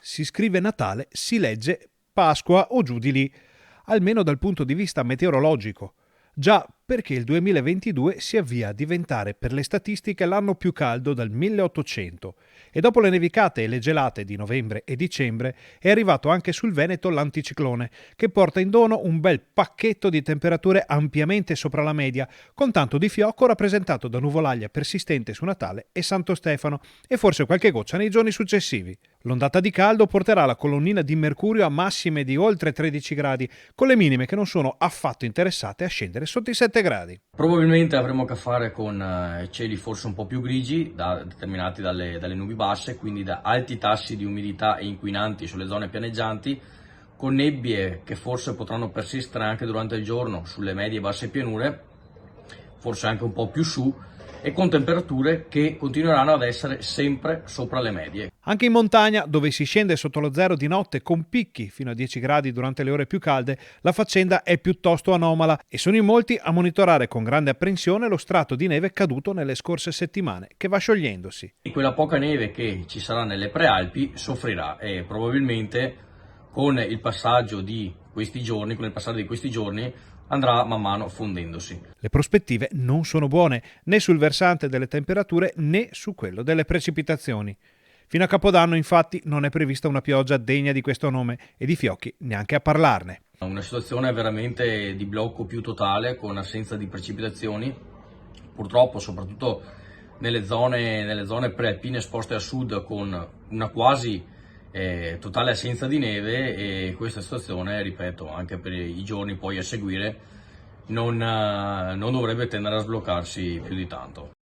si scrive Natale, si legge Pasqua o giù di lì, almeno dal punto di vista meteorologico. Già, perché il 2022 si avvia a diventare per le statistiche l'anno più caldo dal 1800 e dopo le nevicate e le gelate di novembre e dicembre è arrivato anche sul Veneto l'anticiclone che porta in dono un bel pacchetto di temperature ampiamente sopra la media, con tanto di fiocco rappresentato da nuvolaglia persistente su Natale e Santo Stefano e forse qualche goccia nei giorni successivi. L'ondata di caldo porterà la colonnina di mercurio a massime di oltre 13 gradi, con le minime che non sono affatto interessate a scendere sotto i 7 gradi. Probabilmente avremo a che fare con cieli forse un po' più grigi, determinati dalle nubi basse, quindi da alti tassi di umidità e inquinanti sulle zone pianeggianti, con nebbie che forse potranno persistere anche durante il giorno sulle medie e basse pianure, forse anche un po' più su, e con temperature che continueranno ad essere sempre sopra le medie. Anche in montagna, dove si scende sotto lo zero di notte con picchi fino a 10 gradi durante le ore più calde, la faccenda è piuttosto anomala e sono in molti a monitorare con grande apprensione lo strato di neve caduto nelle scorse settimane, che va sciogliendosi. E quella poca neve che ci sarà nelle prealpi soffrirà e probabilmente con il passaggio di questi giorni, andrà man mano fondendosi. Le prospettive non sono buone né sul versante delle temperature né su quello delle precipitazioni. Fino a Capodanno, infatti, non è prevista una pioggia degna di questo nome e di fiocchi neanche a parlarne. Una situazione veramente di blocco più totale, con assenza di precipitazioni, purtroppo soprattutto nelle zone prealpine esposte a sud, con una quasi totale assenza di neve, e questa situazione, ripeto, anche per i giorni poi a seguire non dovrebbe tendere a sbloccarsi più di tanto.